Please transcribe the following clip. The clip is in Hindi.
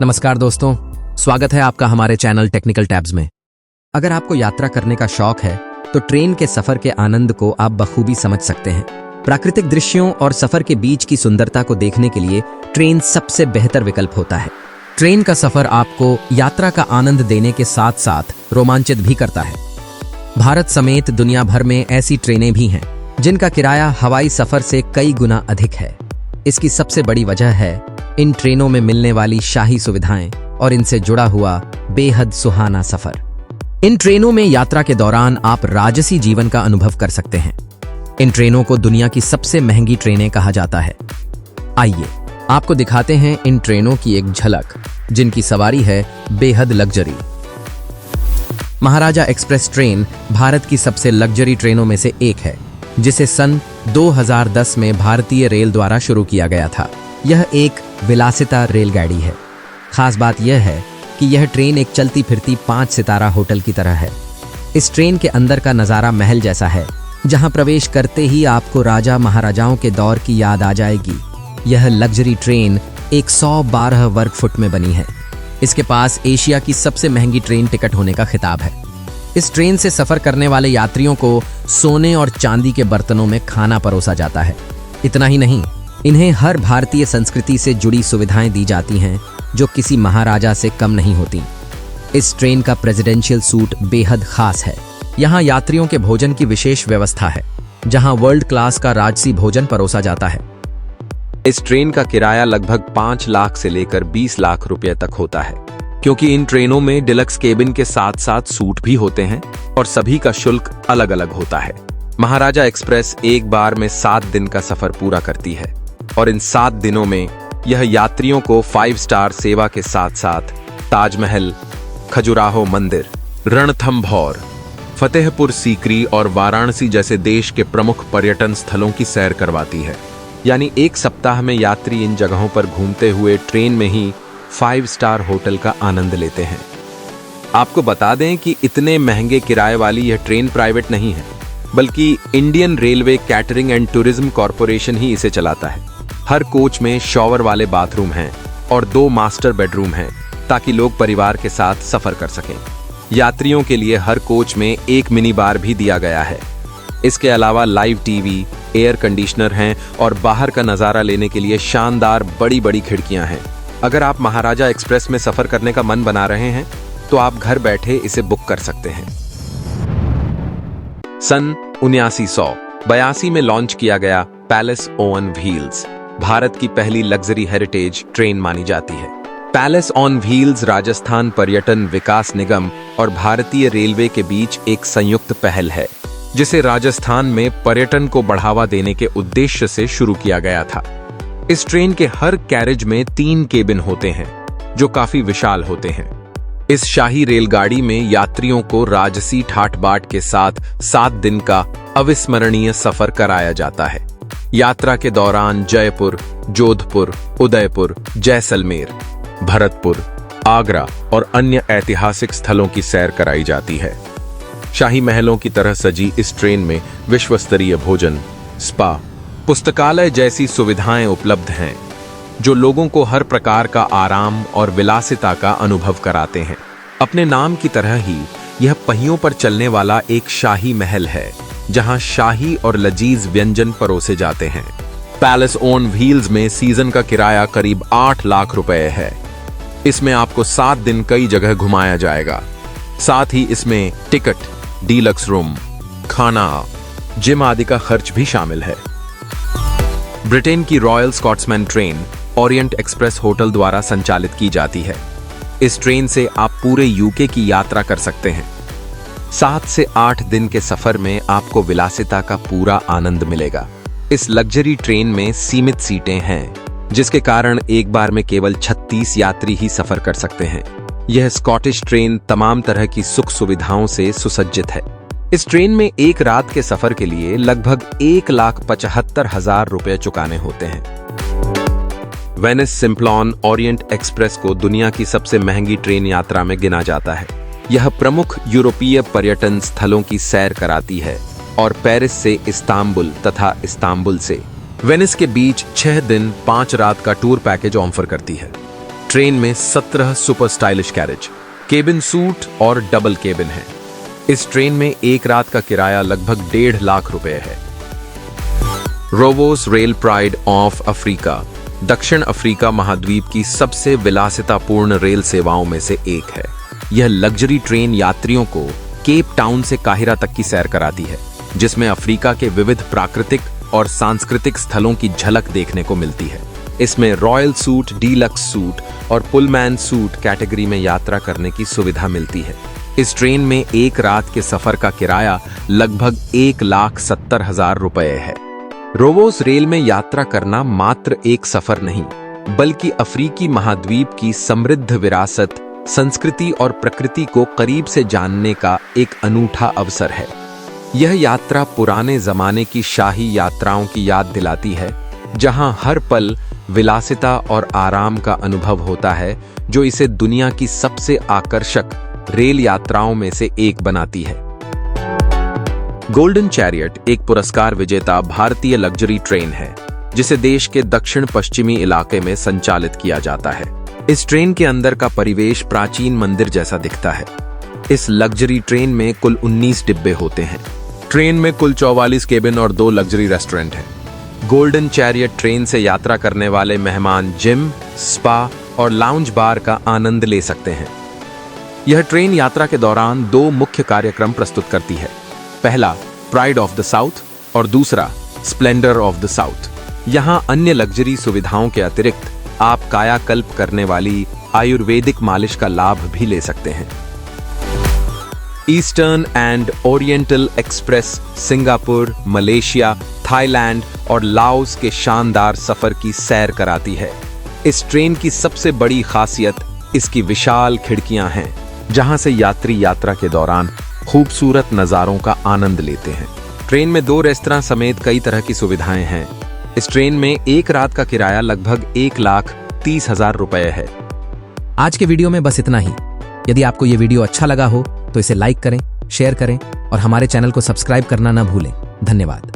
नमस्कार दोस्तों, स्वागत है आपका हमारे चैनल टेक्निकल टैब्स में। अगर आपको यात्रा करने का शौक है तो ट्रेन के सफर के आनंद को आप बखूबी समझ सकते हैं। प्राकृतिक दृश्यों और सफर के बीच की सुंदरता को देखने के लिए ट्रेन सबसे बेहतर विकल्प होता है। ट्रेन का सफर आपको यात्रा का आनंद देने के साथ साथ रोमांचित भी करता है। भारत समेत दुनिया भर में ऐसी ट्रेनें भी हैं जिनका किराया हवाई सफर से कई गुना अधिक है। इसकी सबसे बड़ी वजह है इन ट्रेनों में मिलने वाली शाही सुविधाएं और इनसे जुड़ा हुआ बेहद सुहाना सफर। इन ट्रेनों में यात्रा के दौरान आप राजसी जीवन का अनुभव कर सकते हैं। इन ट्रेनों को दुनिया की सबसे महंगी ट्रेनें कहा जाता है। आइए आपको दिखाते हैं इन ट्रेनों की एक झलक, जिनकी सवारी है बेहद लग्जरी। महाराजा एक्सप्रेस ट्रेन भारत की सबसे लग्जरी ट्रेनों में से एक है, जिसे सन 2010 में भारतीय रेल द्वारा शुरू किया गया था। यह एक विलासिता रेलगाड़ी है। खास बात यह है कि यह ट्रेन एक चलती फिरती 5 सितारा होटल की तरह है। इस ट्रेन के अंदर का नज़ारा महल जैसा है, जहां प्रवेश करते ही आपको राजा महाराजाओं के दौर की याद आ जाएगी। यह लग्जरी ट्रेन 112 वर्ग फुट में बनी है। इसके पास एशिया की सबसे महंगी ट्रेन टिकट होने का खिताब है। इस ट्रेन से सफर करने वाले यात्रियों को सोने और चांदी के बर्तनों में खाना परोसा जाता है। इतना ही नहीं, इन्हें हर भारतीय संस्कृति से जुड़ी सुविधाएं दी जाती हैं, जो किसी महाराजा से कम नहीं होती। इस ट्रेन का प्रेसिडेंशियल सूट बेहद खास है। यहाँ यात्रियों के भोजन की विशेष व्यवस्था है, जहाँ वर्ल्ड क्लास का राजसी भोजन परोसा जाता है। इस ट्रेन का किराया लगभग 5 लाख से लेकर 20 लाख रुपए तक होता है, क्योंकि इन ट्रेनों में डिलक्स केबिन के साथ साथ सूट भी होते हैं और सभी का शुल्क अलग अलग होता है। महाराजा एक्सप्रेस एक बार में 7 दिन का सफर पूरा करती है और इन 7 दिनों में यह यात्रियों को 5 स्टार सेवा के साथ साथ ताजमहल, खजुराहो मंदिर, रणथंभौर, फतेहपुर सीकरी और वाराणसी जैसे देश के प्रमुख पर्यटन स्थलों की सैर करवाती है। यानी एक सप्ताह में यात्री इन जगहों पर घूमते हुए ट्रेन में ही 5 स्टार होटल का आनंद लेते हैं। आपको बता दें कि इतने महंगे किराए वाली यह ट्रेन प्राइवेट नहीं है, बल्कि Indian Railway Catering and Tourism Corporation ही इसे चलाता है। हर कोच में शॉवर वाले बाथरूम हैं और 2 मास्टर बेडरूम हैं, ताकि लोग परिवार के साथ सफर कर सकें। यात्रियों के लिए हर कोच में एक मिनी बार भी दिया गया है। इसके अलावा लाइव टीवी, एयर कंडीशनर हैं और बाहर का नज़ारा लेने के लिए शानदार बड़ी बड़ी खिड़कियां हैं। अगर आप महाराजा एक्सप्रेस में सफर करने का मन बना रहे हैं तो आप घर बैठे इसे बुक कर सकते हैं। सन 1982 में लॉन्च किया गया पैलेस ऑन व्हील्स भारत की पहली लग्जरी हेरिटेज ट्रेन मानी जाती है। पैलेस ऑन व्हील्स राजस्थान पर्यटन विकास निगम और भारतीय रेलवे के बीच एक संयुक्त पहल है, जिसे राजस्थान में पर्यटन को बढ़ावा देने के उद्देश्य से शुरू किया गया था। इस ट्रेन के हर कैरेज में 3 केबिन होते हैं, जो काफी विशाल होते हैं। इस शाही रेलगाड़ी में यात्रियों को राजसी ठाट बाट के साथ 7 दिन का अविस्मरणीय सफर कराया जाता है। यात्रा के दौरान जयपुर, जोधपुर, उदयपुर, जैसलमेर, भरतपुर, आगरा और अन्य ऐतिहासिक स्थलों की सैर कराई जाती है। शाही महलों की तरह सजी इस ट्रेन में विश्वस्तरीय भोजन, स्पा, पुस्तकालय जैसी सुविधाएं उपलब्ध हैं, जो लोगों को हर प्रकार का आराम और विलासिता का अनुभव कराते हैं। अपने नाम की तरह ही यह पहियों पर चलने वाला एक शाही महल है, जहां शाही और लजीज व्यंजन परोसे जाते हैं। पैलेस ऑन व्हील्स में सीजन का किराया करीब 8 लाख रुपए है। इसमें आपको 7 दिन कई जगह घुमाया जाएगा। साथ ही इसमें टिकट, डीलक्स रूम, खाना, जिम आदि का खर्च भी शामिल है। ब्रिटेन की royal Scotsman train Orient express hotel द्वारा संचालित की जाती है। इस ट्रेन से आप पूरे यूके की यात्रा कर सकते हैं। 7 से 8 दिन के सफर में आपको विलासिता का पूरा आनंद मिलेगा। इस लग्जरी ट्रेन में सीमित सीटें हैं, जिसके कारण एक बार में केवल 36 यात्री ही सफर कर सकते हैं। यह स्कॉटिश ट्रेन तमाम तरह की सुख सुविधाओं से सुसज्जित है। इस ट्रेन में एक रात के सफर के लिए लगभग 1,75,000 रुपए चुकाने होते हैं। वेनिस सिम्प्लॉन ओरिएंट एक्सप्रेस को दुनिया की सबसे महंगी ट्रेन यात्रा में गिना जाता है। यह प्रमुख यूरोपीय पर्यटन स्थलों की सैर कराती है और पेरिस से इस्तांबुल तथा इस्तांबुल से वेनिस के बीच 6 दिन 5 रात का टूर पैकेज ऑफर करती है। ट्रेन में 17 super stylish carriage, cabin suit और डबल केबिन है। इस ट्रेन में एक रात का किराया लगभग 1.5 लाख रुपए है। रोवोस रेल प्राइड ऑफ अफ्रीका दक्षिण अफ्रीका महाद्वीप की सबसे विलासितापूर्ण रेल सेवाओं में से एक है। यह लग्जरी ट्रेन यात्रियों को केप टाउन से काहिरा तक की सैर कराती है, जिसमें अफ्रीका के विविध प्राकृतिक और सांस्कृतिक स्थलों की झलक देखने को मिलती है। इसमें रॉयल सूट, डीलक्स सूट और पुलमैन सूट कैटेगरी में यात्रा करने की सुविधा मिलती है। इस ट्रेन में एक रात के सफर का किराया लगभग 1,70,000 रुपए है। रोवोस रेल में यात्रा करना मात्र एक सफर नहीं, बल्कि अफ्रीकी महाद्वीप की समृद्ध विरासत, संस्कृति और प्रकृति को करीब से जानने का एक अनूठा अवसर है। यह यात्रा पुराने जमाने की शाही यात्राओं की याद दिलाती है, जहां हर पल विलासिता और आराम का अनुभव होता है, जो इसे दुनिया की सबसे आकर्षक रेल यात्राओं में से एक बनाती है। गोल्डन चैरियट एक पुरस्कार विजेता भारतीय लग्जरी ट्रेन है, जिसे देश के दक्षिण पश्चिमी इलाके में संचालित किया जाता है। इस ट्रेन के अंदर का परिवेश प्राचीन मंदिर जैसा दिखता है। इस लग्जरी ट्रेन में कुल 19 डिब्बे होते हैं। ट्रेन में कुल 44 केबिन और 2 लग्जरी रेस्टोरेंट हैं। गोल्डन चैरियट ट्रेन से यात्रा करने वाले मेहमान जिम, स्पा और लाउंज बार का आनंद ले सकते हैं। यह ट्रेन यात्रा के दौरान 2 मुख्य कार्यक्रम प्रस्तुत करती है। पहला प्राइड ऑफ द साउथ और दूसरा स्प्लेंडर ऑफ द साउथ। यहाँ अन्य लग्जरी सुविधाओं के अतिरिक्त आप कायाकल्प करने वाली आयुर्वेदिक मालिश का लाभ भी ले सकते हैं। Eastern and oriental express Singapore, Malaysia, Thailand और लाओस के शानदार सफर की सैर कराती है। इस ट्रेन की सबसे बड़ी खासियत इसकी विशाल खिड़कियां हैं, जहां से यात्री यात्रा के दौरान खूबसूरत नज़ारों का आनंद लेते हैं। ट्रेन में 2 रेस्तरां समेत कई तरह की सुविधाएं हैं। इस ट्रेन में एक रात का किराया लगभग 1,30,000 रुपए है। आज के वीडियो में बस इतना ही। यदि आपको ये वीडियो अच्छा लगा हो तो इसे लाइक करें, शेयर करें और हमारे चैनल को सब्सक्राइब करना ना भूलें। धन्यवाद।